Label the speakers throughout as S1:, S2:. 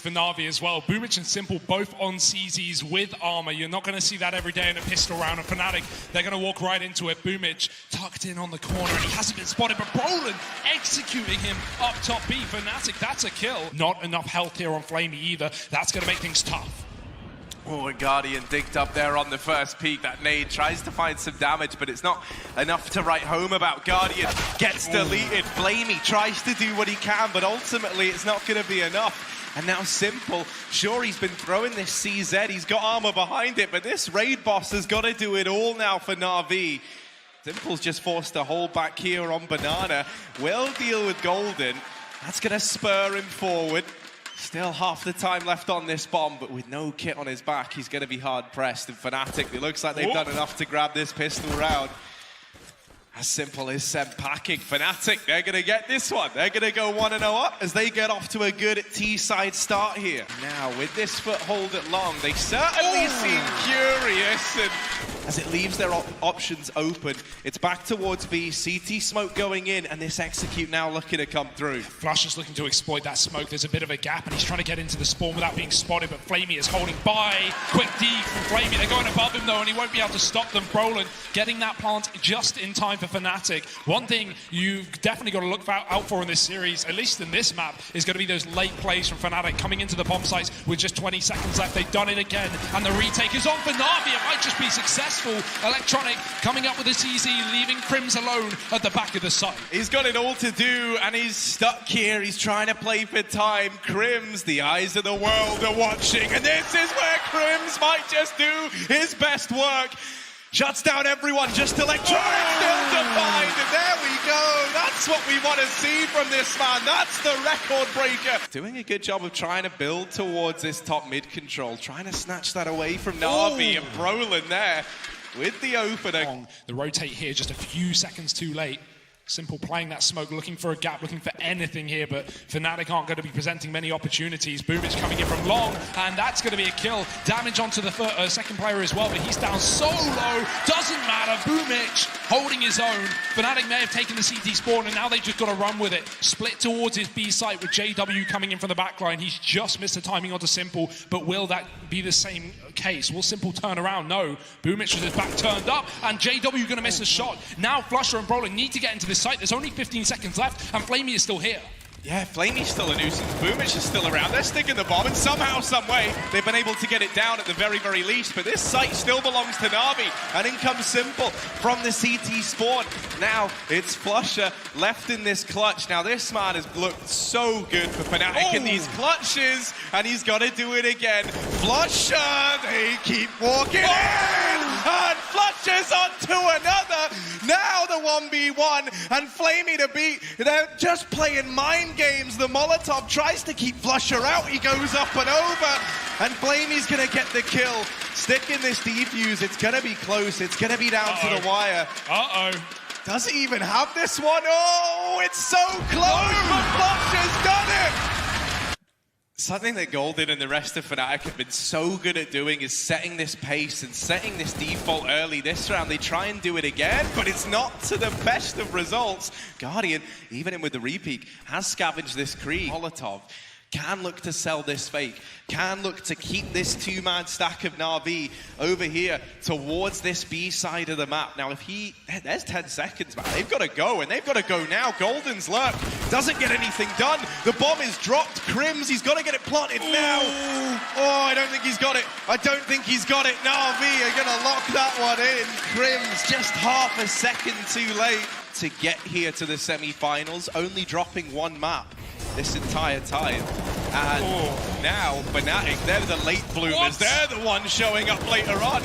S1: For NaVi as well. Boomich and Simple both on CZs with armor. You're not going to see that every day in a pistol round. And fnatic, they're going to walk right into it. Boomich tucked in on the corner and he hasn't been spotted, but Brolin executing him up top B. fnatic, that's a kill. Not enough health here on Flamey either. That's going to make things tough.
S2: Oh, and Guardian digged up there on the first peak. That nade tries to find some damage, but it's not enough to write home about. Guardian gets deleted. Flamey tries to do what he can, but ultimately it's not going to be enough. And now Simple, sure, he's been throwing this CZ, he's got armor behind it, but this raid boss has got to do it all now for NaVi. Simple's just forced to hold back here on Banana. Will deal with Golden. That's going to spur him forward. Still half the time left on this bomb, but with no kit on his back, he's going to be hard-pressed. And fnatic, it looks like they've done enough to grab this pistol round. As Simple is sent packing. fnatic, they're going to get this one. They're going to go 1-0 up as they get off to a good T-side start here. Now, with this foothold at long, they certainly seem curious. And as it leaves their options open, it's back towards B. CT smoke going in, and this execute now looking to come through.
S1: Flush is looking to exploit that smoke. There's a bit of a gap, and he's trying to get into the spawn without being spotted, but Flamey is holding by. Quick D from Flamey. They're going above him, though, and he won't be able to stop them. Brolin getting that plant just in time for fnatic. One thing you've definitely got to look out for in this series, at least in this map, is going to be those late plays from fnatic coming into the bomb sites with just 20 seconds left. They've done it again, and the retake is on for NaVi. It might just be successful. Electronic coming up with a CZ, leaving Crims alone at the back of the site.
S2: He's got it all to do, and he's stuck here. He's trying to play for time. Crims, the eyes of the world are watching, and this is where Crims might just do his best work. Shuts down everyone, just Electronic still defined, and there we go. That's what we want to see from this man. That's the record breaker. Doing a good job of trying to build towards this top mid control, trying to snatch that away from NaVi, and Brolin there with the opener.
S1: The rotate here just a few seconds too late. Simple playing that smoke, looking for a gap, looking for anything here, but fnatic aren't going to be presenting many opportunities. Boomich coming in from long, and that's going to be a kill. Damage onto the second player as well, but he's down so low. Doesn't matter. Boomich holding his own. fnatic may have taken the CT spawn, and now they've just got to run with it. Split towards his B site with JW coming in from the back line. He's just missed the timing onto Simple, but will that be the same case? Will Simple turn around? No. Boomich with his back turned up, and JW going to miss a shot. Now Flusher and Brolin need to get into this site. There's only 15 seconds left, and Flamey is still here.
S2: Yeah, Flamey's still a nuisance. Boomich is still around. They're sticking the bomb, and somehow, some way, they've been able to get it down at the very, very least. But this site still belongs to NaVi, and in comes Simple from the CT spawn. Now, it's Flusher left in this clutch. Now, this man has looked so good for fnatic in these clutches, and he's got to do it again. Flusher, they keep walking in, and Flusher's on to another. Now the 1v1, and Flamey to beat. They're just playing mind games. The Molotov tries to keep Flusher out. He goes up and over, and Flamey's going to get the kill. Sticking this defuse. It's going to be close. It's going to be down to the wire. Does he even have this one? Oh, it's so close, but Flusher's done it. Something that Golden and the rest of fnatic have been so good at doing is setting this pace and setting this default early. This round, they try and do it again, but it's not to the best of results. Guardian, even in with the repeat, has scavenged this creep. Molotov can look to sell this fake, can look to keep this two-man stack of NaVi over here towards this B side of the map. Now, if there's 10 seconds, man. They've got to go, and they've got to go now. Golden's lurk doesn't get anything done. The bomb is dropped. Crims, he's got to get it planted now. Oh, I don't think he's got it. I don't think he's got it. NaVi are going to lock that one in. Crims just half a second too late to get here to the semi-finals, only dropping one map this entire time. And now fnatic, they're the late bloomers. They're the ones showing up later on.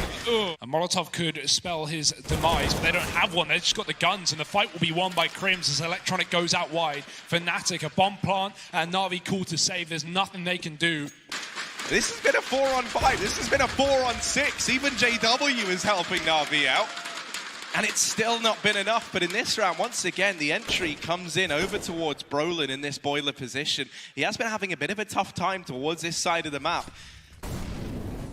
S1: A Molotov could spell his demise, but they don't have one. They've just got the guns, and the fight will be won by Crims as Electronic goes out wide. fnatic, a bomb plant, and NaVi call to save. There's nothing they can do.
S2: This has been a 4-on-5. This has been a 4-on-6. Even JW is helping NaVi out. And it's still not been enough, but in this round, once again, the entry comes in over towards Brolin in this boiler position. He has been having a bit of a tough time towards this side of the map.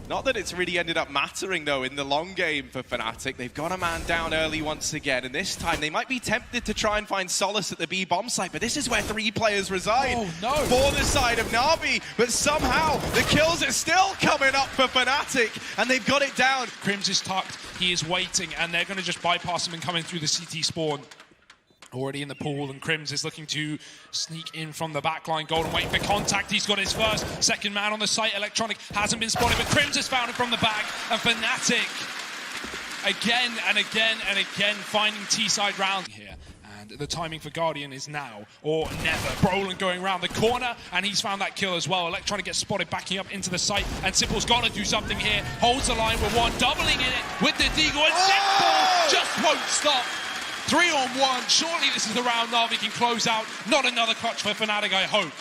S2: Not that it's really ended up mattering, though, in the long game for Fnatic. They've got a man down early once again, and this time they might be tempted to try and find solace at the B bomb site, but this is where 3 players reside for the side of NaVi, but somehow the kills are still coming up for Fnatic, and they've got it down.
S1: Crims is tucked, he is waiting, and they're going to just bypass him and come in through the CT spawn. Already in the pool, and Crims is looking to sneak in from the backline. Golden waiting for contact. He's got his first. Second man on the site. Electronic hasn't been spotted, but Crims has found him from the back. And Fnatic, again and again and again, finding T-side rounds here. And the timing for Guardian is now or never. Brolin going around the corner, and he's found that kill as well. Electronic gets spotted backing up into the site, and Simple's got to do something here. Holds the line with one, doubling in it with the Deagle, and Simple just won't stop. 3-on-1, surely this is the round NaVi can close out. Not another clutch for Fnatic, I hope.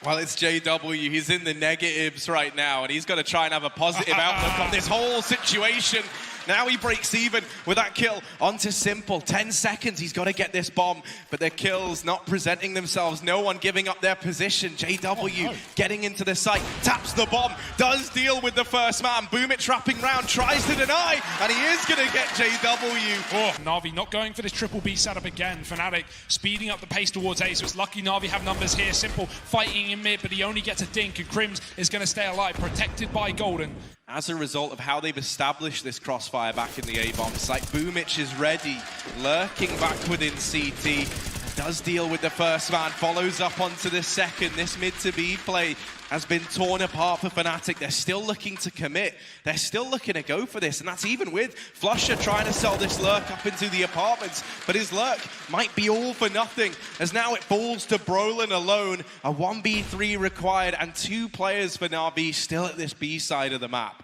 S2: Well, it's JW, he's in the negatives right now, and he's got to try and have a positive outlook on this whole situation. Now he breaks even with that kill onto Simple. 10 seconds, he's got to get this bomb, but their kills not presenting themselves. No one giving up their position. JW getting into the site, taps the bomb, does deal with the first man. Boomich wrapping round, tries to deny, and he is going to get JW.
S1: NaVi not going for this triple B setup again. Fnatic speeding up the pace towards A, so it's lucky NaVi have numbers here. Simple fighting in mid, but he only gets a dink, and Crims is going to stay alive, protected by Golden.
S2: As a result of how they've established this crossfire back in the A-bomb site, Boomich is ready, lurking back within CT, does deal with the first man, follows up onto the second. This mid to B play has been torn apart for Fnatic. They're still looking to commit. They're still looking to go for this, and that's even with Flusher trying to sell this lurk up into the apartments, but his lurk might be all for nothing, as now it falls to Brolin alone. A 1v3 required, and 2 players for NaVi still at this B side of the map.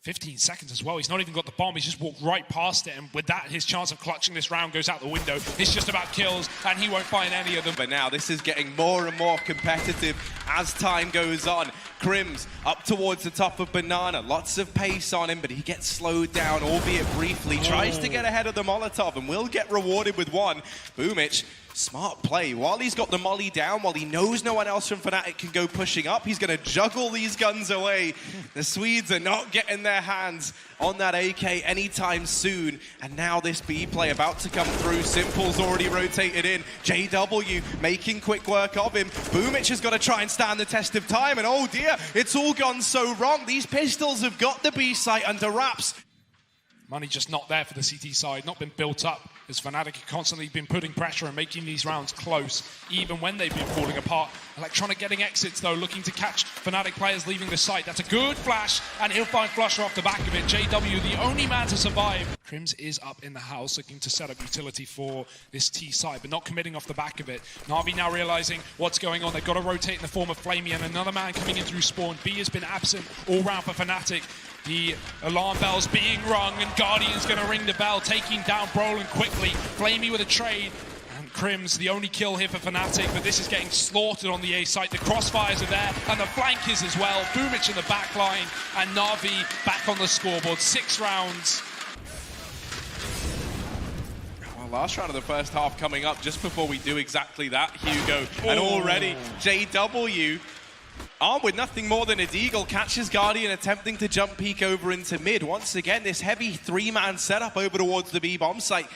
S1: 15 seconds as well. He's not even got the bomb. He's just walked right past it. And with that, his chance of clutching this round goes out the window. It's just about kills, and he won't find any of them.
S2: But now this is getting more and more competitive as time goes on. Crims up towards the top of Banana. Lots of pace on him, but he gets slowed down, albeit briefly. Tries to get ahead of the Molotov and will get rewarded with one. Boomich, smart play. While he's got the molly down, while he knows no one else from Fnatic can go pushing up, he's going to juggle these guns away. The Swedes are not getting their hands on that AK anytime soon. And now this B play about to come through. Simple's already rotated in. JW making quick work of him. Boomich has got to try and stand the test of time. And oh dear, it's all gone so wrong. These pistols have got the B site under wraps.
S1: Money just not there for the CT side, not been built up, as Fnatic have constantly been putting pressure and making these rounds close, even when they've been falling apart. Electronic getting exits, though, looking to catch Fnatic players leaving the site. That's a good flash, and he'll find Flusher off the back of it. JW, the only man to survive. Crims is up in the house, looking to set up utility for this T side, but not committing off the back of it. NaVi now realizing what's going on. They've got to rotate in the form of Flamey, and another man coming in through spawn. B has been absent all round for Fnatic. The alarm bell's being rung, and Guardian's going to ring the bell, taking down Brolin quickly. Flamey with a trade, and Crims the only kill here for Fnatic, but this is getting slaughtered on the A site. The crossfires are there, and the flank is as well. Boomich in the back line, and NaVi back on the scoreboard. 6 rounds.
S2: Well, last round of the first half coming up just before we do exactly that, Hugo. And already JW, armed with nothing more than a deagle, catches Guardian attempting to jump peek over into mid. Once again, this heavy 3-man setup over towards the B bomb site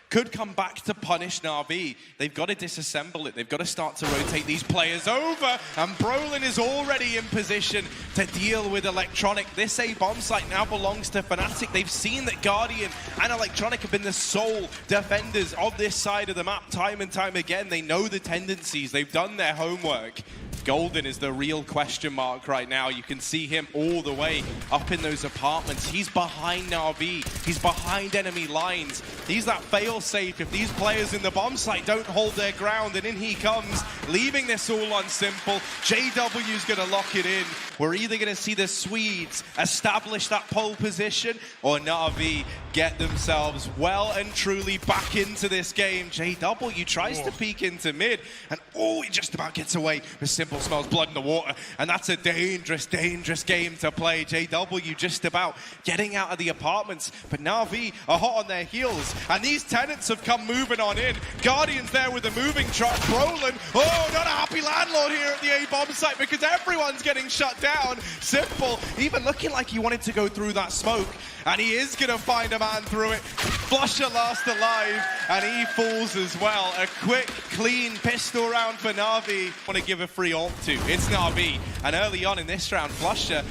S2: could come back to punish NaVi. They've got to disassemble it. They've got to start to rotate these players over. And Brolin is already in position to deal with Electronic. This A bomb site now belongs to Fnatic. They've seen that Guardian and Electronic have been the sole defenders of this side of the map time and time again. They know the tendencies. They've done their homework. Golden is the real question mark right now. You can see him all the way up in those apartments. He's behind NaVi. He's behind enemy lines. He's that fail-safe if these players in the bomb site don't hold their ground, and in he comes, leaving this all on Simple. JW's going to lock it in. We're either going to see the Swedes establish that pole position, or NaVi get themselves well and truly back into this game. JW tries to peek into mid, and he just about gets away with Simple Simple smells blood in the water, and that's a dangerous, dangerous game to play. JW just about getting out of the apartments, but NaVi are hot on their heels, and these tenants have come moving on in. Guardian's there with a moving truck. Brolin, oh, not a happy landlord here at the A-bomb site because everyone's getting shut down. Simple, even looking like he wanted to go through that smoke, and he is going to find a man through it. Flusher last alive, and he falls as well. A quick, clean pistol round for NaVi. Want to give a free ult to. It's NaVi, and early on in this round, Flusher,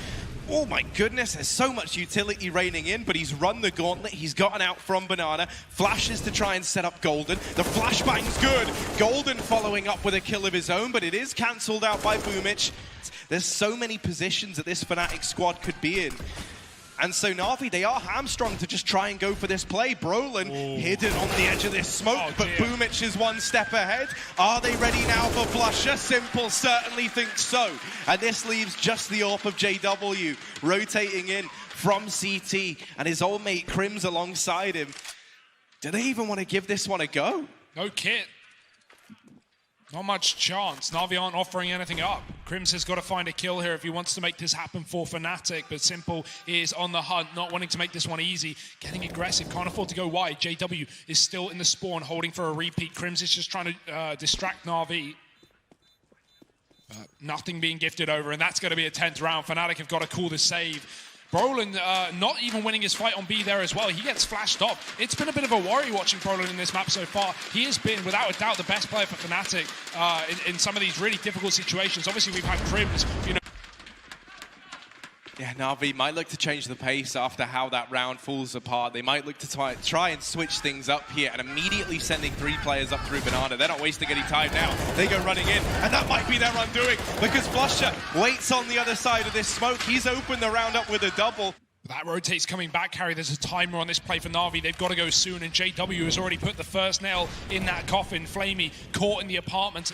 S2: oh my goodness, there's so much utility raining in, but he's run the gauntlet. He's gotten out from Banana. Flashes to try and set up Golden. The flashbang's good. Golden following up with a kill of his own, but it is cancelled out by Boomich. There's so many positions that this Fnatic squad could be in. And so NaVi, they are hamstrung to just try and go for this play. Brolin hidden on the edge of this smoke, but Boomich is one step ahead. Are they ready now for Flusher? Simple certainly thinks so. And this leaves just the AWP of JW rotating in from CT, and his old mate Crims alongside him. Do they even want to give this one a go?
S1: No kit. Not much chance. NaVi aren't offering anything up. Crims has got to find a kill here if he wants to make this happen for Fnatic, but Simple is on the hunt, not wanting to make this one easy, getting aggressive, can't afford to go wide. JW is still in the spawn, holding for a repeat. Crims is just trying to distract NaVi. Nothing being gifted over, and that's going to be a 10th round. Fnatic have got to call the save. Brolin not even winning his fight on B there as well. He gets flashed off. It's been a bit of a worry watching Brolin in this map so far. He has been, without a doubt, the best player for Fnatic in some of these really difficult situations. Obviously, we've had Crims, you know.
S2: Yeah, NaVi might look to change the pace after how that round falls apart. They might look to try and switch things up here, and immediately sending 3 players up through Banana. They're not wasting any time now. They go running in, and that might be their undoing because Flusher waits on the other side of this smoke. He's opened the round up with a double.
S1: That rotates coming back, Harry. There's a timer on this play for NaVi. They've got to go soon, and JW has already put the first nail in that coffin. Flamey caught in the apartment.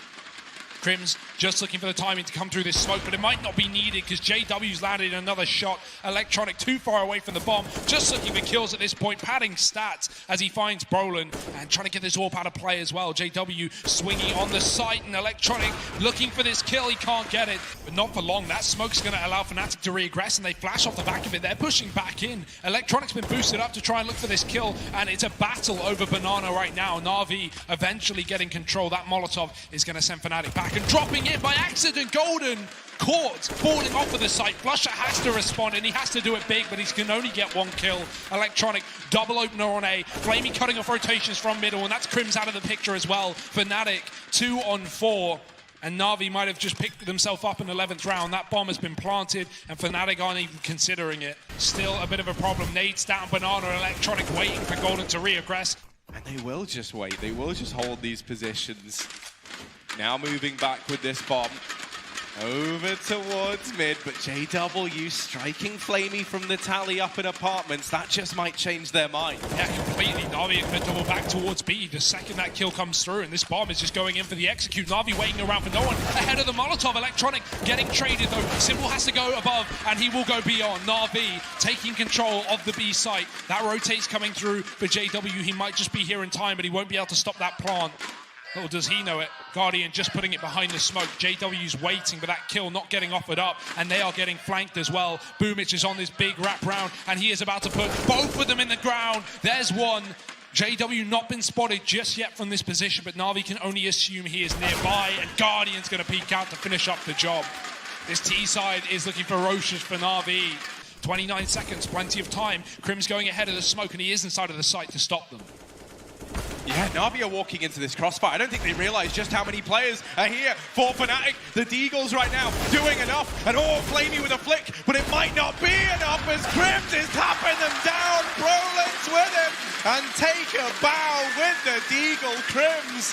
S1: Crims just looking for the timing to come through this smoke, but it might not be needed because JW's landed another shot. Electronic too far away from the bomb, just looking for kills at this point, padding stats as he finds Brolin and trying to get this AWP out of play as well. JW swinging on the site, and Electronic looking for this kill. He can't get it, but not for long. That smoke's going to allow Fnatic to regress, and they flash off the back of it. They're pushing back in. Electronic's been boosted up to try and look for this kill, and it's a battle over Banana right now. NaVi eventually getting control. That Molotov is going to send Fnatic back, and dropping in by accident. Golden caught falling off of the site. Flusher has to respond, and he has to do it big, but he can only get 1 kill. Electronic double opener on A. Flamey cutting off rotations from middle, and that's Crims out of the picture as well. Fnatic 2 on 4, and NaVi might have just picked themselves up in the 11th round. That bomb has been planted, and Fnatic aren't even considering it. Still a bit of a problem. Nades down Banana. Electronic waiting for Golden to reaggress.
S2: And they will just wait. They will just hold these positions. Now moving back with this bomb. Over towards mid, but JW striking Flamey from the tally up in apartments. That just might change their mind.
S1: Yeah, completely. NaVi are going to double back towards B the second that kill comes through, and this bomb is just going in for the execute. NaVi waiting around for no one. Ahead of the Molotov. Electronic getting traded though. Simple has to go above, and he will go beyond. NaVi taking control of the B site. That rotates coming through for JW. He might just be here in time, but he won't be able to stop that plant. Little does he know it. Guardian just putting it behind the smoke. JW's waiting, but that kill not getting offered up, and they are getting flanked as well. Boomich is on this big wrap round, and he is about to put both of them in the ground. There's one. JW not been spotted just yet from this position, but NaVi can only assume he is nearby, and Guardian's going to peek out to finish up the job. This T side is looking ferocious for NaVi. 29 seconds, plenty of time. Crims going ahead of the smoke, and he is inside of the site to stop them.
S2: Yeah, NaVi are walking into this crossfire. I don't think they realize just how many players are here for Fnatic. The Deagles right now doing enough, and Flamey with a flick, but it might not be enough as Crims is tapping them down. Brolin's with him, and take a bow with the Deagle. Crims.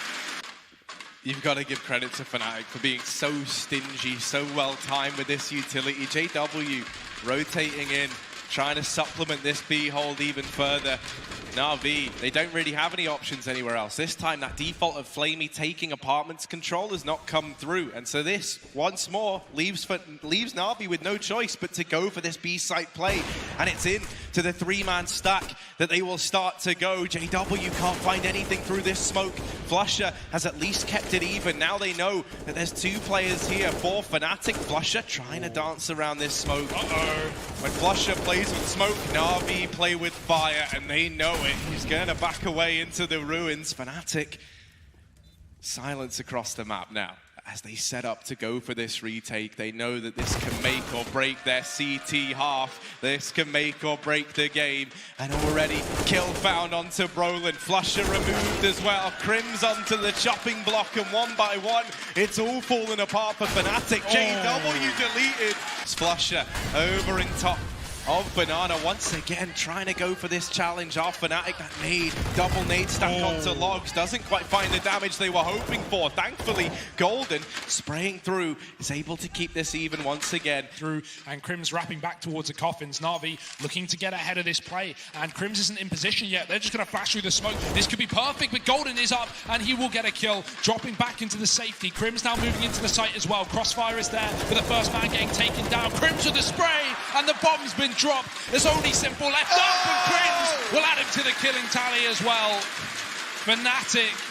S2: You've got to give credit to Fnatic for being so stingy, so well timed with this utility. JW rotating in, trying to supplement this B hold even further. NaVi, they don't really have any options anywhere else. This time, that default of flamie taking apartments control has not come through. And so this, once more, leaves NaVi with no choice but to go for this B-site play. And it's in to the three-man stack that they will start to go. JW can't find anything through this smoke. Flusher has at least kept it even. Now they know that there's two players here for fnatic. Flusher trying to dance around this smoke. When Flusher plays with smoke, NaVi play with fire, and they know it. He's going to back away into the ruins. fnatic, silence across the map now. As they set up to go for this retake, they know that this can make or break their CT half. This can make or break the game. And already kill found onto Brolin. Flusher removed as well. Crims onto the chopping block, and one by one, it's all falling apart for fnatic. JW deleted. Flusher over in top of Banana once again, trying to go for this challenge off fnatic. That nade, double nade stack onto logs, doesn't quite find the damage they were hoping for. Thankfully, Golden spraying through is able to keep this even once again.
S1: Through, and Crims wrapping back towards the coffins. NaVi looking to get ahead of this play, and Crims isn't in position yet. They're just going to flash through the smoke. This could be perfect, but Golden is up, and he will get a kill, dropping back into the safety. Crims now moving into the site as well. Crossfire is there, but the first man getting taken down. Crims with the spray, and the bomb's been dropped. There's only Simple left up, and Crims will add him to the killing tally as well. fnatic.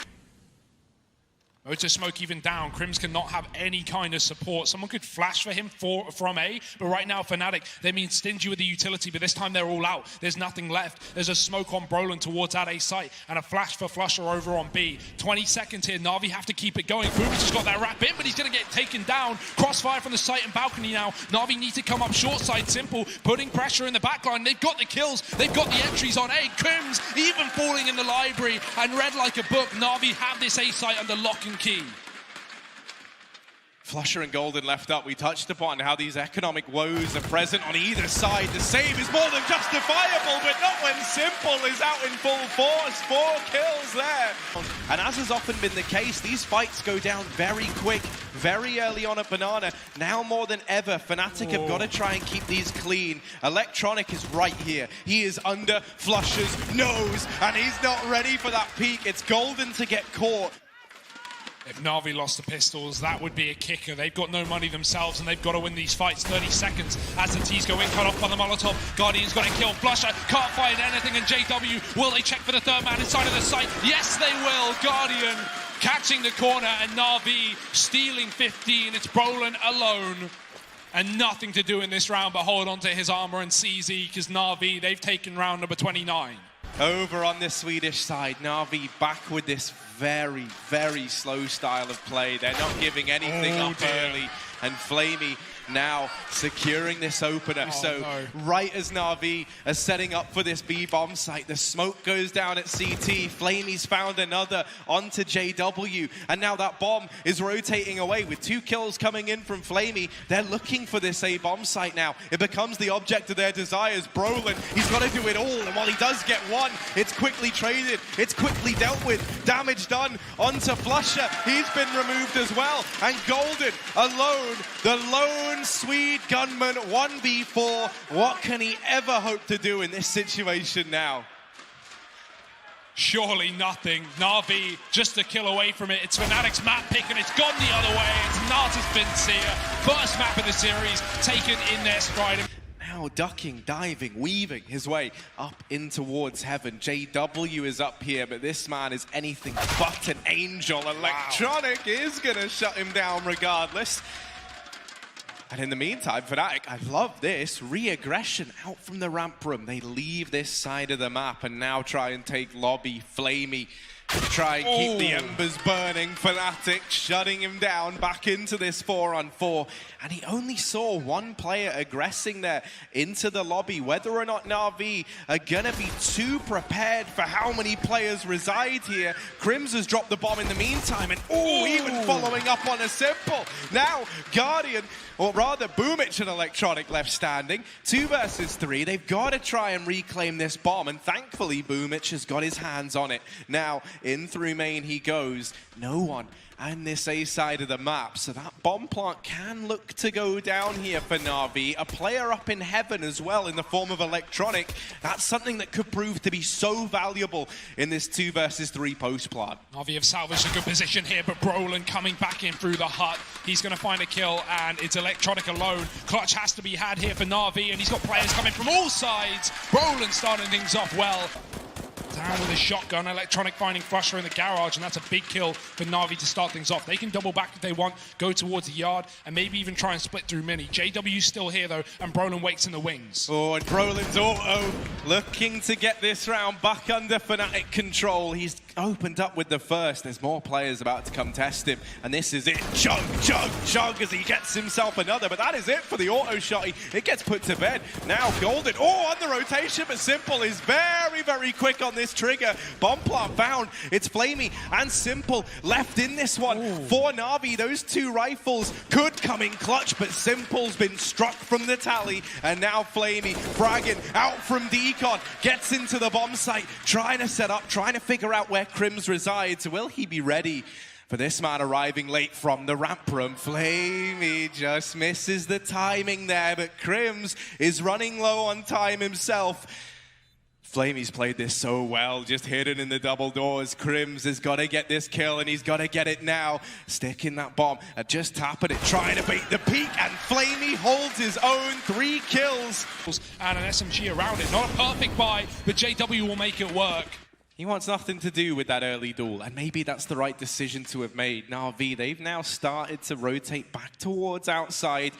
S1: To smoke even down. Crims cannot have any kind of support. Someone could flash for him from A, but right now fnatic, they mean stingy with the utility, but this time they're all out. There's nothing left. There's a smoke on Brolin towards that A site, and a flash for Flusher over on B. 20 seconds here. NaVi have to keep it going. Boomich has got that wrap in, but he's going to get taken down. Crossfire from the site and balcony now. NaVi need to come up short side. Simple putting pressure in the backline. They've got the kills. They've got the entries on A. Crims even falling in the library and read like a book. NaVi have this A site under lock and key.
S2: Flusher and Golden left up. We touched upon how these economic woes are present on either side. The save is more than justifiable, but not when Simple is out in full force. 4 kills there. And as has often been the case, these fights go down very quick, very early on at Banana. Now more than ever, fnatic have got to try and keep these clean. Electronic is right here. He is under Flusher's nose, and he's not ready for that peek. It's Golden to get caught.
S1: If NaVi lost the pistols, that would be a kicker. They've got no money themselves, and they've got to win these fights. 30 seconds as the T's go in, cut off by the Molotov. Guardian's got to kill. Flusher can't find anything, and JW, will they check for the third man inside of the site? Yes, they will. Guardian catching the corner, and NaVi stealing 15. It's Brolin alone. And nothing to do in this round but hold on to his armor and CZ, because NaVi, they've taken round number 29.
S2: Over on the Swedish side, NaVi back with this very, very slow style of play. They're not giving anything up early. And flamie now securing this opener. Right as NaVi are setting up for this B-bomb site, the smoke goes down at CT. flamie's found another onto JW. And now that bomb is rotating away with 2 kills coming in from flamie. They're looking for this A-bomb site now. It becomes the object of their desires. Brolin, he's got to do it all. And while he does get one, it's quickly traded. It's quickly dealt with. Damage done onto Flusher. He's been removed as well. And Golden alone. The lone Swede gunman, 1v4. What can he ever hope to do in this situation now?
S1: Surely nothing. NaVi just a kill away from it. It's fnatic's map pick, and it's gone the other way. It's Natas Vincia. First map of the series taken in their stride.
S2: Now ducking, diving, weaving his way up in towards heaven. JW is up here, but this man is anything but an angel. Electronic is going to shut him down regardless. And in the meantime, fnatic, I love this, re-aggression out from the ramp room. They leave this side of the map and now try and take lobby. flamie to try and keep the embers burning. fnatic shutting him down back into this 4-on-4. And he only saw one player aggressing there into the lobby. Whether or not NaVi are gonna be too prepared for how many players reside here. Crims has dropped the bomb in the meantime, and even following up on a Simple. Now, Guardian, or rather Boomich and Electronic left standing. 2 versus 3. They've got to try and reclaim this bomb, and thankfully Boomich has got his hands on it. Now, in through main he goes. No one and this A side of the map, so that bomb plant can look to go down here for NaVi. A player up in heaven as well in the form of Electronic. That's something that could prove to be so valuable in this 2 versus 3 post plant.
S1: NaVi have salvaged a good position here, but Brolin coming back in through the hut. He's going to find a kill, and it's Electronic alone. Clutch has to be had here for NaVi, and he's got players coming from all sides. Brolin starting things off well. Down with a shotgun, Electronic finding flusha in the garage, and that's a big kill for NaVi to start things off. They can double back if they want, go towards the yard, and maybe even try and split through mini. JW's still here though, and Brolin waits in the wings.
S2: Oh, and Brolin's auto looking to get this round back under Fnatic control. He's opened up with the first. There's more players about to come test him, and this is it. Chug, chug, chug as he gets himself another, but that is it for the auto shot. It gets put to bed. Now Golden, on the rotation, but Simple is very, very quick on this trigger. Bomb plant found. It's Flamey and Simple left in this one.
S1: Ooh.
S2: For NaVi, those 2 rifles could come in clutch, but Simple's been struck from the tally, and now Flamey fragging out from Decon, gets into the bomb site, trying to set up, trying to figure out where Crims resides. Will he be ready for this man arriving late from the ramp room? Flamey just misses the timing there, but Crims is running low on time himself. Flamey's played this so well, just hidden in the double doors. Crims has got to get this kill, and he's got to get it now. Sticking that bomb, just tapping it, trying to bait the peak, and Flamey holds his own. 3 kills.
S1: And an SMG around it. Not a perfect buy, but JW will make it work.
S2: He wants nothing to do with that early duel, and maybe that's the right decision to have made. NaVi, they've now started to rotate back towards outside,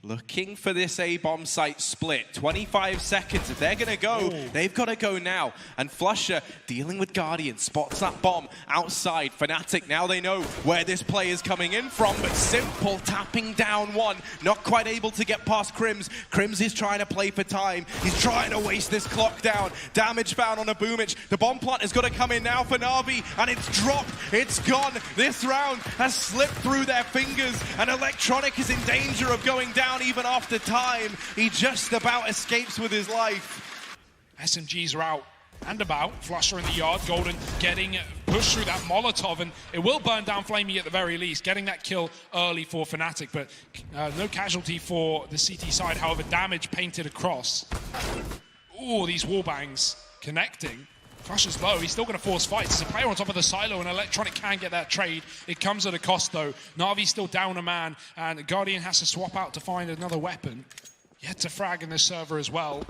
S2: looking for this A-bomb site split. 25 seconds. If they're going to go, they've got to go now. And flusha, dealing with Guardian, spots that bomb outside. Fnatic, now they know where this play is coming in from, but Simple tapping down one. Not quite able to get past Crims. Crims is trying to play for time. He's trying to waste this clock down. Damage found on a Boomich. The bomb plant has got to come in now for NaVi, and it's dropped. It's gone. This round has slipped through their fingers, and Electronic is in danger of going down. Even after time, he just about escapes with his life.
S1: SMGs are out and about. flusha in the yard. Golden getting pushed through that Molotov, and it will burn down Flamey at the very least. Getting that kill early for Fnatic, but no casualty for the CT side. However, damage painted across. Ooh, these wallbangs connecting. flusha's low, he's still going to force fights. There's a player on top of the silo, and Electronic can get that trade. It comes at a cost though. NaVi's still down a man, and Guardian has to swap out to find another weapon. Yet to frag in this server as well.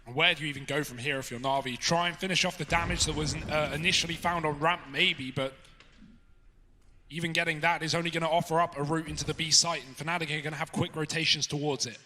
S1: And where do you even go from here if you're NaVi? Try and finish off the damage that was initially found on ramp, maybe, but even getting that is only going to offer up a route into the B site, and Fnatic are going to have quick rotations towards it.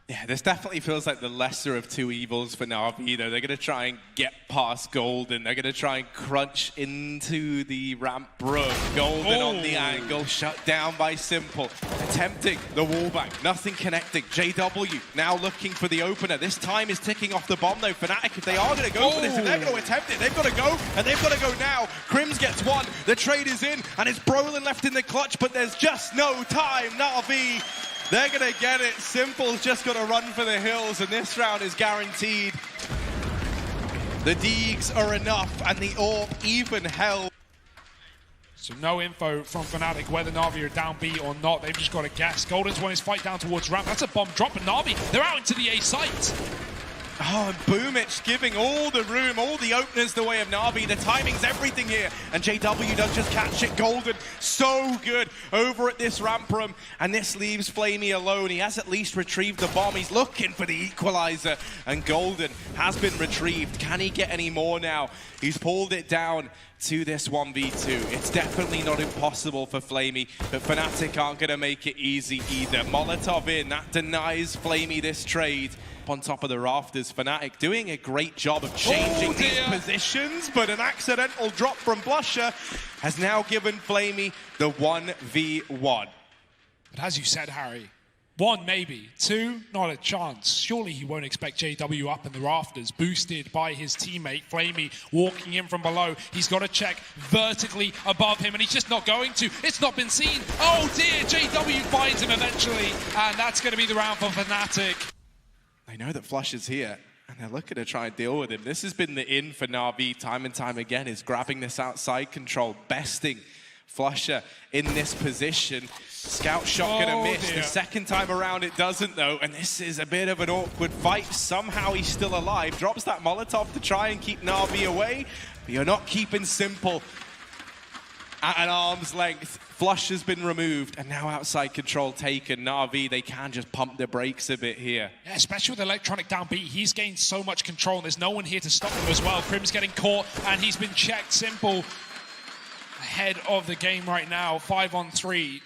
S2: Yeah, this definitely feels like the lesser of 2 evils for NaVi, though. They're going to try and get past Golden. They're going to try and crunch into the ramp room. Golden on the angle, shut down by Simple. Attempting the wallbang, nothing connecting. JW now looking for the opener. This time is ticking off the bomb, though. Fnatic, if they are going to go for this, and they're going to attempt it, they've got to go, and they've got to go now. Crims gets one, the trade is in, and it's Brolin left in the clutch, but there's just no time. NaVi, they're going to get it. Simple's just got to run for the hills, and this round is guaranteed. The Deegs are enough, and the AWP even held.
S1: So no info from Fnatic whether NaVi are down B or not. They've just got to guess. Golden's won his fight down towards ramp. That's a bomb drop, but NaVi, they're out into the A site.
S2: Oh, and Boomich giving all the room, all the openers the way of NaVi. The timing's everything here. And JW does just catch it. Golden, so good over at this ramp room. And this leaves Flamey alone. He has at least retrieved the bomb. He's looking for the equalizer. And Golden has been retrieved. Can he get any more now? He's pulled it down to this 1v2. It's definitely not impossible for Flamey, but Fnatic aren't going to make it easy either. Molotov in, that denies Flamey this trade. On top of the rafters, Fnatic doing a great job of changing these positions, but an accidental drop from flusha has now given Flamey the 1v1.
S1: But as you said, Harry, 1 maybe, 2 not a chance. Surely he won't expect JW up in the rafters, boosted by his teammate Flamey walking in from below. He's got to check vertically above him, and he's just not going to. It's not been seen. Oh dear, JW finds him eventually, and that's going to be the round for Fnatic.
S2: know that Flush is here, and they're looking to try and deal with him. This has been the in for NaVi time and time again, is grabbing this outside control, besting Flusher in this position. Scout shot gonna miss.
S1: Dear.
S2: The second time around it doesn't though, and this is a bit of an awkward fight. Somehow he's still alive, drops that Molotov to try and keep NaVi away, but you're not keeping Simple at an arm's length. Flush has been removed, and now outside control taken. NaVi, they can just pump the brakes a bit here.
S1: Yeah, especially with Electronic down B, he's gained so much control, and there's no one here to stop him as well. Crim's getting caught, and he's been checked. Simple ahead of the game right now, 5-on-3.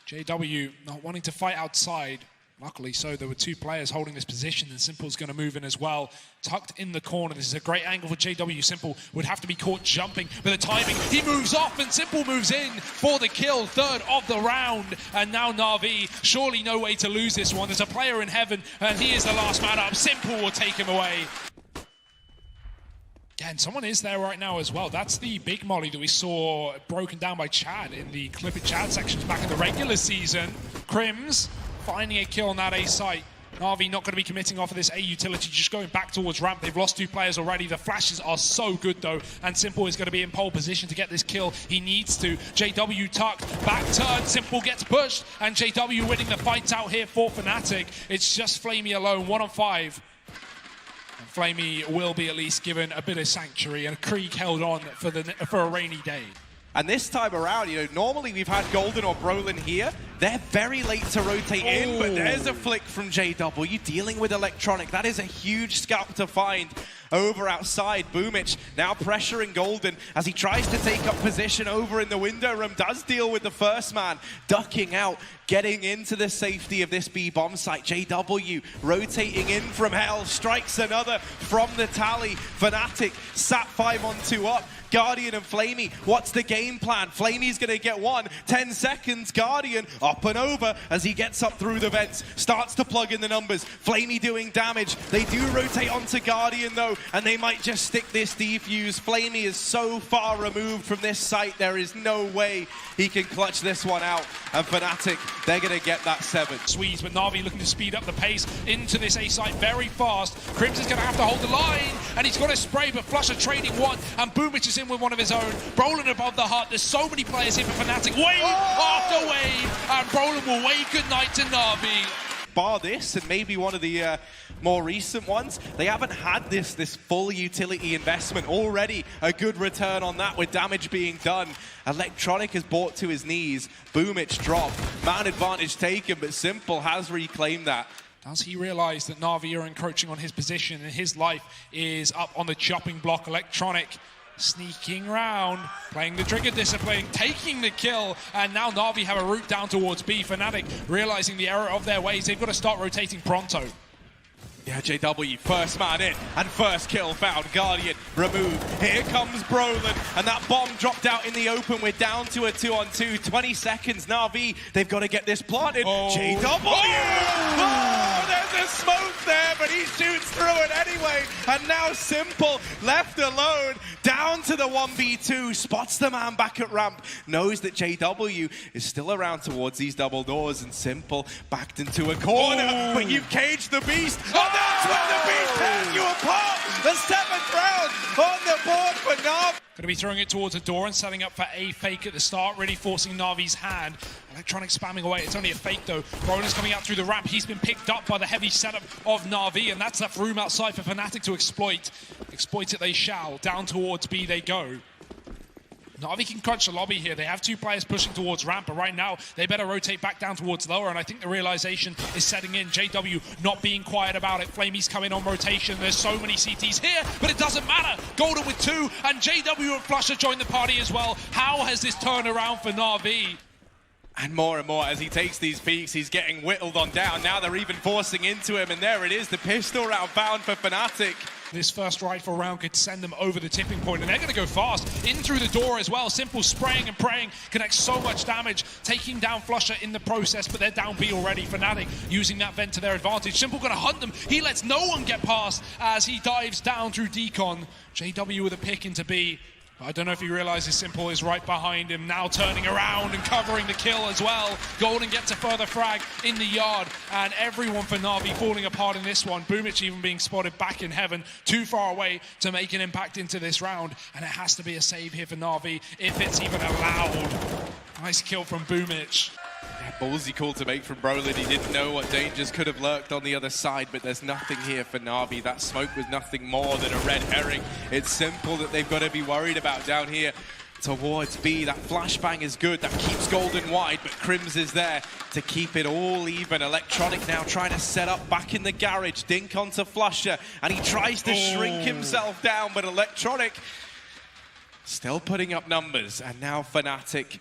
S1: JW not wanting to fight outside. Luckily so, there were two players holding this position, and Simple's going to move in as well. Tucked in the corner. This is a great angle for JW. Simple would have to be caught jumping, but the timing, he moves off, and Simple moves in for the kill, third of the round. And now NaVi, surely no way to lose this one. There's a player in heaven, and he is the last man up. Simple will take him away. Yeah, and someone is there right now as well. That's the big molly that we saw broken down by Chad in the Clip It Chad sections back in the regular season. Crims finding a kill on that A site. NaVi not going to be committing off of this A utility, just going back towards ramp. They've lost two players already. The flashes are so good though, and Simple is going to be in pole position to get this kill. He needs to. JW tucked, back turn, Simple gets pushed, and JW winning the fights out here for fnatic. It's just Flamey alone, 1-on-5. Flamey will be at least given a bit of sanctuary, and Krieg held on for a rainy day.
S2: And this time around, you know, normally we've had Golden or Brolin here. They're very late to rotate in, but there's a flick from JW dealing with Electronic. That is a huge scalp to find over outside. Boomich now pressuring Golden as he tries to take up position over in the window room. Does deal with the first man, ducking out, getting into the safety of this B bomb site. JW rotating in from hell, strikes another from the tally. fnatic sat 5-on-2 up. Guardian and Flamey, what's the game plan? Flamey's gonna get one, 10 seconds, Guardian up and over as he gets up through the vents, starts to plug in the numbers. Flamey doing damage. They do rotate onto Guardian though, and they might just stick this defuse. Flamey is so far removed from this site, there is no way he can clutch this one out. And fnatic, they're gonna get that 7.
S1: Swedes, but NaVi looking to speed up the pace into this A site very fast. Crims is gonna have to hold the line, and he's got to spray, but Flusher trading one, and Boomich is in with one of his own. Brolin above the hut. There's so many players here for fnatic. Wave after wave, and Brolin will wave goodnight to NaVi.
S2: Bar this and maybe one of the more recent ones, they haven't had this full utility investment. Already a good return on that with damage being done. Electronic is brought to his knees. Boomich drop. Man advantage taken, but Simple has reclaimed that.
S1: Does he realize that NaVi are encroaching on his position and his life is up on the chopping block? Electronic sneaking round, playing the trigger discipline, taking the kill, and now NaVi have a route down towards B. fnatic realizing the error of their ways. They've got to start rotating pronto.
S2: Yeah, JW, first man in, and first kill found. Guardian removed. Here comes Brolin, and that bomb dropped out in the open. We're down to a 2-on-2, 20 seconds. NaVi, they've got to get this planted. JW! Oh, there's a smoke there, but he shoots through it anyway. And now Simple, left alone, down to the 1v2, spots the man back at ramp, knows that JW is still around towards these double doors, and Simple backed into a corner, but you've caged the beast. That's when the beast tears you apart. The 7th round on the board for NaVi.
S1: Going to be throwing it towards the door and setting up for a fake at the start, really forcing NaVi's hand. Electronic spamming away. It's only a fake though. Brolin's coming out through the ramp. He's been picked up by the heavy setup of NaVi, and that's left room outside for fnatic to exploit. Exploit it they shall. Down towards B they go. NaVi can crunch the lobby here. They have two players pushing towards ramp, but right now they better rotate back down towards lower, and I think the realization is setting in. JW not being quiet about it. Flamey's coming on rotation. There's so many CTs here, but it doesn't matter. Golden with 2, and JW and Flusher join the party as well. How has this turned around for NaVi?
S2: And more as he takes these peaks, he's getting whittled on down. Now they're even forcing into him, and there it is, the pistol round found for fnatic.
S1: This first rifle round could send them over the tipping point, and they're going to go fast in through the door as well. Simple spraying and praying connects so much damage, taking down Flusher in the process, but they're down B already. fnatic using that vent to their advantage. Simple going to hunt them. He lets no one get past as he dives down through decon. JW with a pick into B. I don't know if he realizes Simple is right behind him, now turning around and covering the kill as well. Golden gets a further frag in the yard, and everyone for NaVi falling apart in this one. Boomich even being spotted back in heaven, too far away to make an impact into this round, and it has to be a save here for NaVi, if it's even allowed. Nice kill from Boomich.
S2: Yeah, ballsy call to make from Brolin. He didn't know what dangers could have lurked on the other side, but there's nothing here for NaVi. That smoke was nothing more than a red herring. It's Simple that they've got to be worried about down here towards B. That flashbang is good. That keeps Golden wide, but Crims is there to keep it all even. Electronic now trying to set up back in the garage. Dink onto Flusher, and he tries to shrink himself down, but Electronic still putting up numbers. And now fnatic,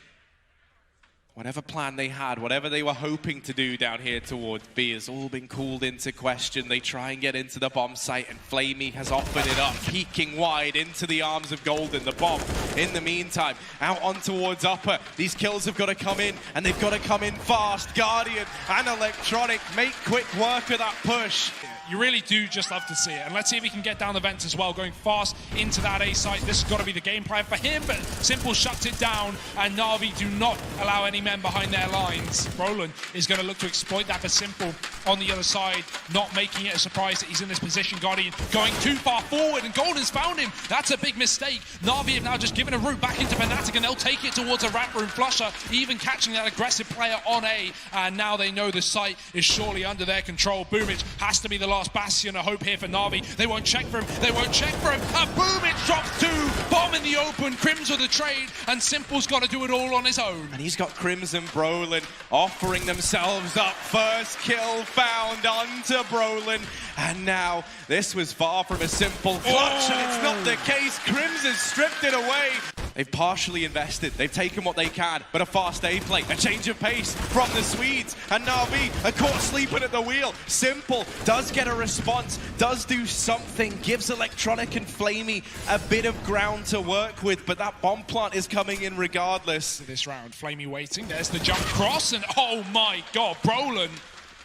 S2: whatever plan they had, whatever they were hoping to do down here towards B has all been called into question. They try and get into the bomb site, and flamie has offered it up, peeking wide into the arms of Golden. The bomb, in the meantime, out on towards upper. These kills have got to come in, and they've got to come in fast. Guardian and Electronic make quick work of that push.
S1: You really do just love to see it. And let's see if he can get down the vents as well, going fast into that A site. This has got to be the game plan for him, but Simple shuts it down, and NaVi do not allow any men behind their lines. Roland is going to look to exploit that for Simple on the other side, not making it a surprise that he's in this position. Guardian going too far forward, and Golden's found him. That's a big mistake. NaVi have now just given a route back into fnatic, and they'll take it towards a ramp room. Flusher even catching that aggressive player on A, and now they know the site is surely under their control. Boomich has to be the last bastion of hope here for NaVi. They won't check for him. They won't check for him. And Boomich drops two. Bomb in the open. Crims with the trade. And Simple's got to do it all on his own.
S2: And he's got Crims and Brolin offering themselves up. First kill found onto Brolin. And now this was far from a simple clutch, and it's not the case. Crims has stripped it away. They've partially invested. They've taken what they can, but a fast A play, a change of pace from the Swedes, and NaVi are caught sleeping at the wheel. Simple does get a response, does do something, gives Electronic and flamie a bit of ground to work with, but that bomb plant is coming in regardless.
S1: This round, flamie waiting. There's the jump cross, and oh my god, Brolin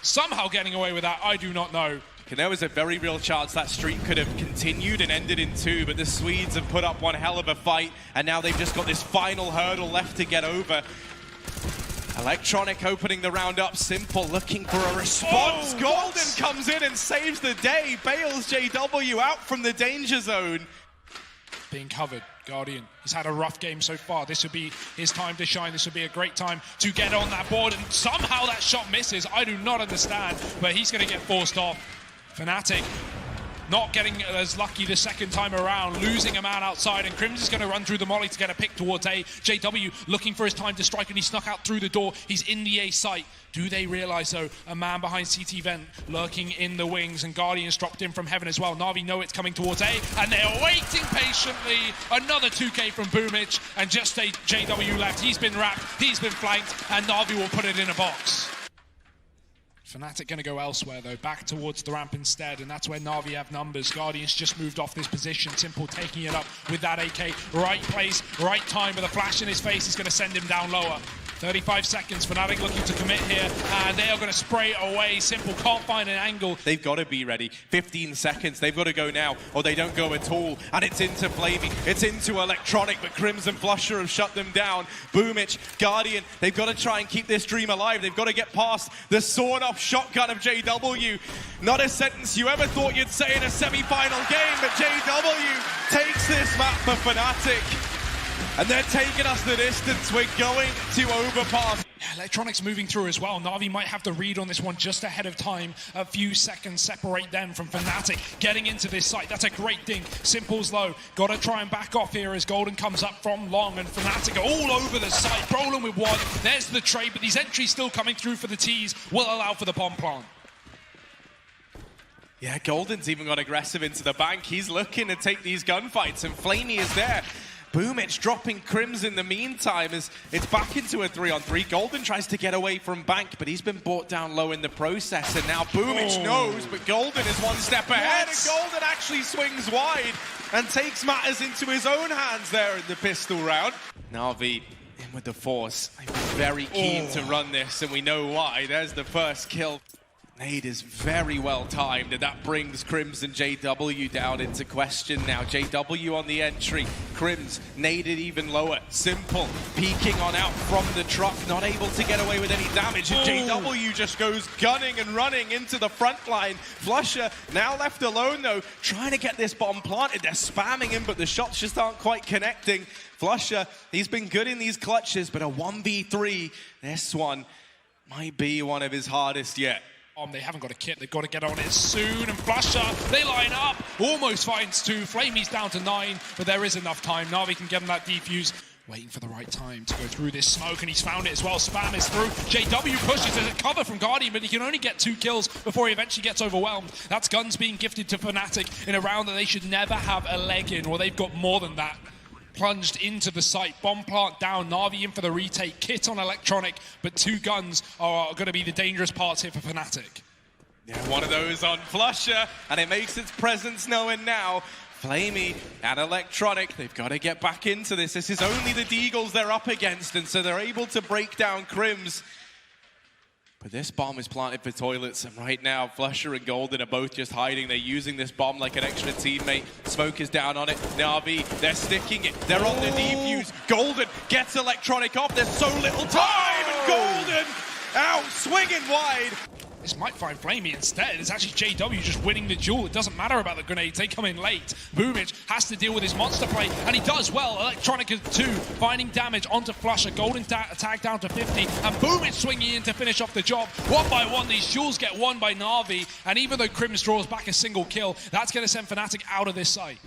S1: somehow getting away with that. I do not know.
S2: And there was a very real chance that streak could have continued and ended in 2, but the Swedes have put up one hell of a fight, and now they've just got this final hurdle left to get over. Electronic opening the round up. Simple looking for a response. Golden comes in and saves the day, bails JW out from the danger zone.
S1: Being covered. Guardian, he's had a rough game so far. This would be his time to shine. This would be a great time to get on that board, and somehow that shot misses. I do not understand, but he's going to get forced off. fnatic not getting as lucky the second time around, losing a man outside, and Crims is going to run through the molly to get a pick towards A. JW looking for his time to strike, and he snuck out through the door. He's in the A site. Do they realize, though, a man behind CT Vent lurking in the wings, and Guardian's dropped in from heaven as well. NaVi know it's coming towards A, and they're waiting patiently. Another 2K from Boomich, and just a JW left. He's been wrapped, he's been flanked, and NaVi will put it in a box. fnatic going to go elsewhere, though, back towards the ramp instead, and that's where NaVi have numbers. Guardian's just moved off this position. Simple taking it up with that AK. Right place, right time, with a flash in his face is going to send him down lower. 35 seconds, fnatic looking to commit here, and they are going to spray it away. Simple can't find an angle.
S2: They've got to be ready. 15 seconds, they've got to go now, or they don't go at all. And it's into flamie, it's into Electronic, but Crims and Flusher have shut them down. Boomich, Guardian, they've got to try and keep this dream alive. They've got to get past the sawed-off shotgun of JW. Not a sentence you ever thought you'd say in a semi-final game, but JW takes this map for fnatic. And they're taking us the distance. We're going to overpass.
S1: Electronic's moving through as well. NaVi might have the read on this one just ahead of time. A few seconds separate them from fnatic getting into this site. That's a great thing. Simple's low. Got to try and back off here as Golden comes up from long, and fnatic are all over the site. Brolin with one. There's the trade, but these entries still coming through for the T's will allow for the bomb plant.
S2: Yeah, Golden's even got aggressive into the bank. He's looking to take these gunfights, and flamie is there. Boomich dropping Crims in the meantime as it's back into a 3-on-3. Golden tries to get away from Bank, but he's been brought down low in the process, and now Boomich knows, but Golden is one step ahead, and Golden actually swings wide and takes matters into his own hands there in the pistol round. NaVi in with the force. They're very keen to run this, and we know why. There's the first kill. Nade is very well timed, and that brings Crims and JW down into question now. JW on the entry, Crims naded even lower. Simple peeking on out from the truck, not able to get away with any damage, and JW just goes gunning and running into the front line. Flusher now left alone though, trying to get this bomb planted. They're spamming him, but the shots just aren't quite connecting. Flusher, he's been good in these clutches, but a 1v3, this one might be one of his hardest yet.
S1: They haven't got a kit, they've got to get on it soon, and Flusher, they line up, almost finds 2, Flamey's down to 9, but there is enough time. NaVi can get him that defuse, waiting for the right time to go through this smoke, and he's found it as well. Spam is through, JW pushes, there's a cover from Guardian, but he can only get 2 kills before he eventually gets overwhelmed. That's guns being gifted to fnatic in a round that they should never have a leg in, or they've got more than that. Plunged into the site, bomb plant down, NaVi in for the retake, kit on electronic, but 2 guns are going to be the dangerous parts here for fnatic.
S2: Yeah, one of those on Flusher, and it makes its presence known now. Flamey and electronic, they've got to get back into this. This is only the Deagles they're up against, and so they're able to break down Crims. But this bomb is planted for toilets, and right now, Flusher and Golden are both just hiding. They're using this bomb like an extra teammate. Smoke is down on it. NaVi, they're sticking it. They're on the defuse. Golden gets electronic off. There's so little time, and Golden out, swinging wide.
S1: This might find Flamey instead. It's actually JW just winning the duel. It doesn't matter about the grenades. They come in late. Boomich has to deal with his monster play, and he does well. Electronica 2, finding damage onto Flusher. Golden tag down to 50, and Boomich swinging in to finish off the job. One by one, these duels get won by NaVi, and even though Crims draws back a single kill, that's going to send fnatic out of this site.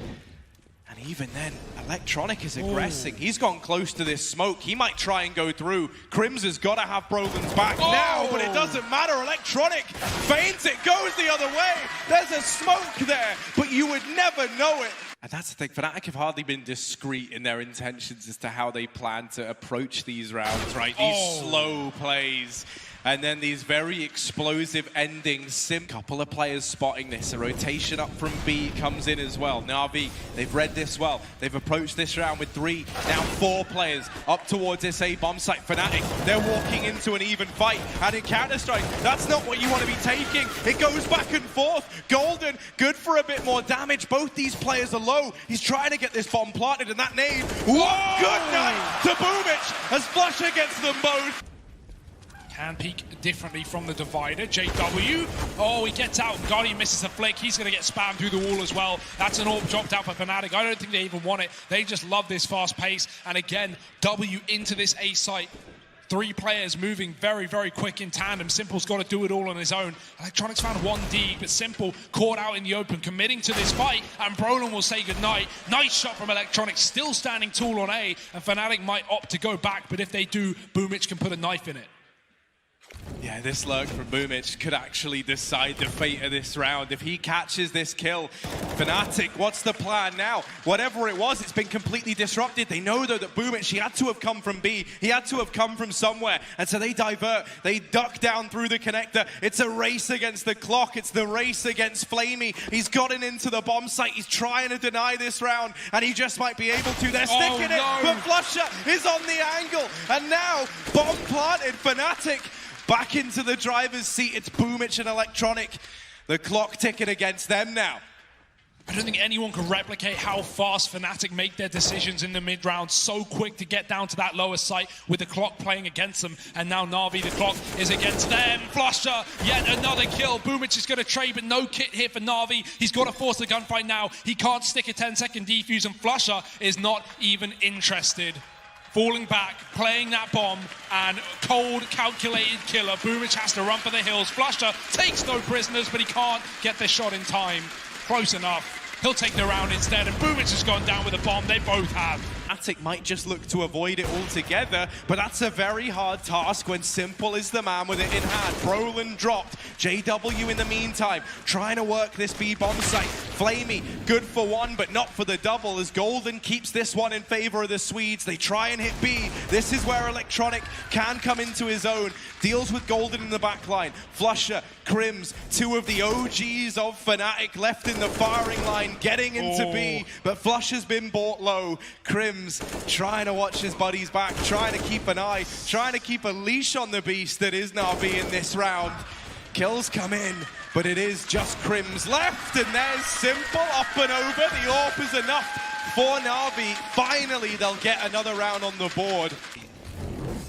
S2: And even then, Electronic is aggressing. He's gone close to this smoke. He might try and go through. Crims has got to have Brolin's back now, but it doesn't matter. Electronic feigns it, goes the other way. There's a smoke there, but you would never know it. And that's the thing, fnatic have hardly been discreet in their intentions as to how they plan to approach these rounds, right? These slow plays. And then these very explosive endings. Couple of players spotting this. A rotation up from B comes in as well. NaVi, they've read this well. They've approached this round with 3, now 4 players up towards this A bomb site. fnatic, they're walking into an even fight. And in Counter-Strike, that's not what you want to be taking. It goes back and forth. Golden, good for a bit more damage. Both these players are low. He's trying to get this bomb planted, and that nade. What good night to Boomich as Flusher gets them both.
S1: Can peek differently from the divider. JW, he gets out. Guardian misses a flick. He's going to get spammed through the wall as well. That's an AWP dropped out for fnatic. I don't think they even want it. They just love this fast pace. And again, W into this A site. 3 players moving very, very quick in tandem. Simple's got to do it all on his own. Electronics found 1D, but Simple caught out in the open, committing to this fight, and Brolin will say goodnight. Nice shot from Electronics, still standing tall on A, and fnatic might opt to go back, but if they do, Boomich can put a knife in it.
S2: Yeah, this lurk from Boomich could actually decide the fate of this round. If he catches this kill, fnatic, what's the plan now? Whatever it was, it's been completely disrupted. They know, though, that Boomich, he had to have come from B. He had to have come from somewhere. And so they divert. They duck down through the connector. It's a race against the clock. It's the race against Flamey. He's gotten into the bomb site. He's trying to deny this round, and he just might be able to. They're sticking it, but Flusher is on the angle. And now, bomb planted, fnatic back into the driver's seat. It's Boomich and Electronic. The clock ticking against them now.
S1: I don't think anyone can replicate how fast fnatic make their decisions in the mid-round. So quick to get down to that lower site with the clock playing against them. And now NaVi, the clock is against them. Flusher, yet another kill. Boomich is going to trade, but no kit here for NaVi. He's got to force the gunfight now. He can't stick a 10-second defuse, and Flusher is not even interested. Falling back, playing that bomb, and cold, calculated killer. Boomich has to run for the hills. Flusher takes no prisoners, but he can't get the shot in time. Close enough. He'll take the round instead, and Boomich has gone down with a bomb. They both have.
S2: fnatic might just look to avoid it altogether, but that's a very hard task when Simple is the man with it in hand. Brolin dropped. JW in the meantime, trying to work this B bomb site. Flamey, good for 1, but not for the double, as Golden keeps this one in favor of the Swedes. They try and hit B. This is where Electronic can come into his own. Deals with Golden in the back line. Flusher, Crims, 2 of the OGs of fnatic left in the firing line, getting into B, but Flusher's been bought low. Crims trying to watch his buddies back, trying to keep an eye, trying to keep a leash on the beast that is NaVi in this round. Kills come in, but it is just Crims left, and there's Simple up and over. The AWP is enough for NaVi. Finally, they'll get another round on the board.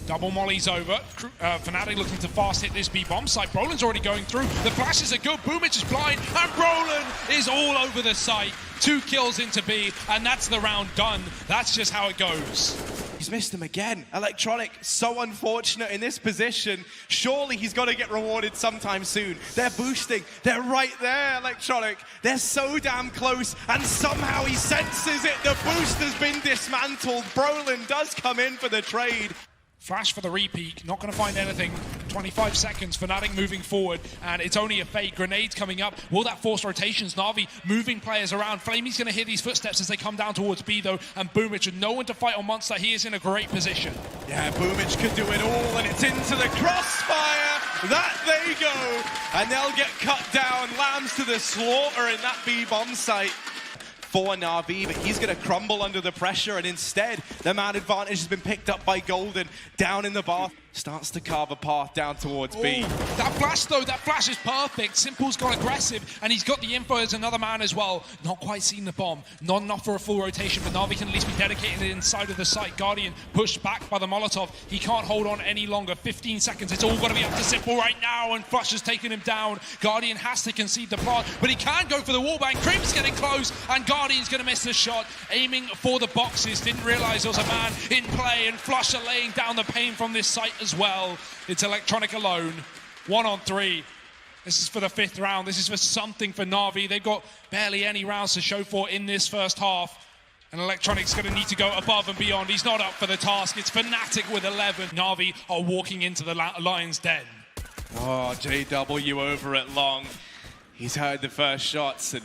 S1: Double molly's over. fnatic looking to fast hit this B-bomb site. Brolin's already going through. The flashes are good. Boomich is blind, and Brolin is all over the site. 2 kills into B, and that's the round done. That's just how it goes.
S2: He's missed him again. Electronic, so unfortunate in this position. Surely he's got to get rewarded sometime soon. They're boosting. They're right there, Electronic. They're so damn close, and somehow he senses it. The boost has been dismantled. Brolin does come in for the trade.
S1: Flash for the repeat, not going to find anything. 25 seconds, fnatic moving forward, and it's only a fake. Grenades coming up. Will that force rotations? NaVi moving players around. Flamey's going to hear these footsteps as they come down towards B, though, and Boomich with no one to fight on Monster. He is in a great position.
S2: Yeah, Boomich could do it all, and it's into the crossfire. That they go, and they'll get cut down. Lambs to the slaughter in that B-bomb site for NaVi, but he's going to crumble under the pressure, and instead, the man advantage has been picked up by Golden. Down in the bar, starts to carve a path down towards B.
S1: That flash, though, that flash is perfect. Simple's gone aggressive, and he's got the info as another man as well. Not quite seen the bomb. Not enough for a full rotation, but NaVi can at least be dedicated inside of the site. Guardian pushed back by the Molotov. He can't hold on any longer. 15 seconds. It's all got to be up to Simple right now, and Flush has taken him down. Guardian has to concede the plant, but he can go for the wallbang. Crim's getting close, and Guardian's going to miss the shot. Aiming for the boxes. Didn't realize there was a man in play, and Flush are laying down the pain from this site as well. It's Electronic alone. 1 on 3. This is for the 5th round. This is for something for NaVi. They've got barely any rounds to show for in this first half. And Electronic's going to need to go above and beyond. He's not up for the task. It's fnatic with 11. NaVi are walking into the lion's den.
S2: Oh, JW over at long. He's heard the first shots and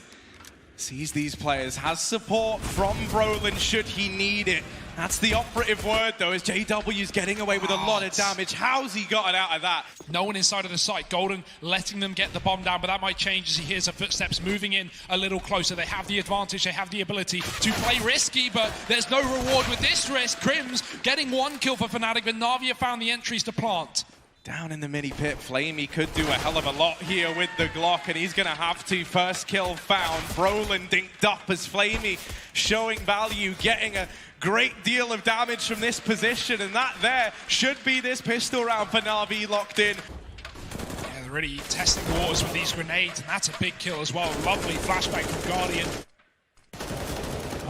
S2: sees these players. Has support from Brolin should he need it. That's the operative word, though, as JW's getting away with a lot of damage. How's he got it out of that?
S1: No one inside of the site. Golden letting them get the bomb down, but that might change as he hears the footsteps moving in a little closer. They have the advantage. They have the ability to play risky, but there's no reward with this risk. Crims getting 1 kill for fnatic, but NaVi have found the entries to plant.
S2: Down in the mini pit, Flamey could do a hell of a lot here with the Glock, and he's going to have to. First kill found. Brolin dinked up as Flamey showing value, getting a great deal of damage from this position, and that there should be this pistol round for NaVi locked in.
S1: Yeah, they're really testing the waters with these grenades, and that's a big kill as well. Lovely flashback from Guardian.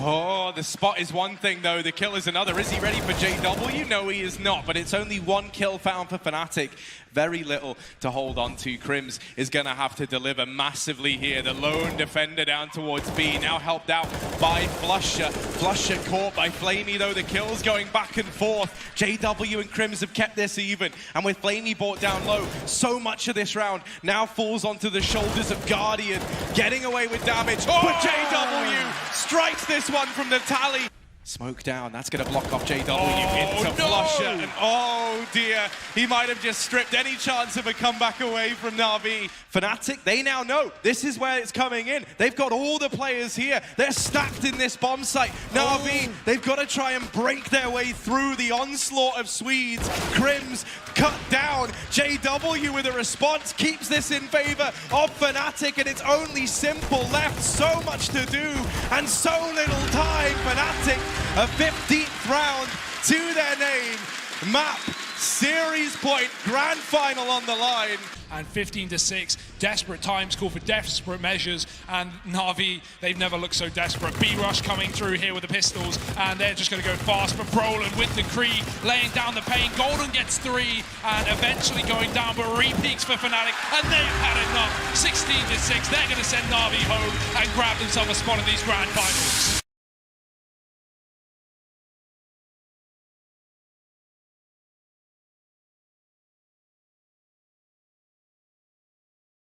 S2: Oh, the spot is one thing, though. The kill is another. Is he ready for JW? No, he is not, but it's only 1 kill found for fnatic. Very little to hold on to. Crims is going to have to deliver massively here. The lone defender down towards B, now helped out by Flusher. Flusher caught by Flamey, though. The kills going back and forth. JW and Crims have kept this even, and with Flamey brought down low, so much of this round now falls onto the shoulders of Guardian, getting away with damage. But JW strikes this one from the tally. Smoke down, that's going to block off JW into Flusher. And oh dear, he might have just stripped any chance of a comeback away from NaVi. fnatic, they now know this is where it's coming in. They've got all the players here. They're stacked in this bomb site. NaVi, they've got to try and break their way through the onslaught of Swedes. Crims cut down. JW with a response keeps this in favor of fnatic, and it's only Simple left. So much to do and so little time. fnatic, a 15th round to their name. Map, series point, grand final on the line.
S1: And 15-6, desperate times call for desperate measures, and NaVi, they've never looked so desperate. B-Rush coming through here with the pistols, and they're just going to go fast, but Brolin with the Kree, laying down the pain. Golden gets 3, and eventually going down, but repeats for fnatic, and they've had enough. 16-6, they're going to send NaVi home and grab themselves a spot in these grand finals.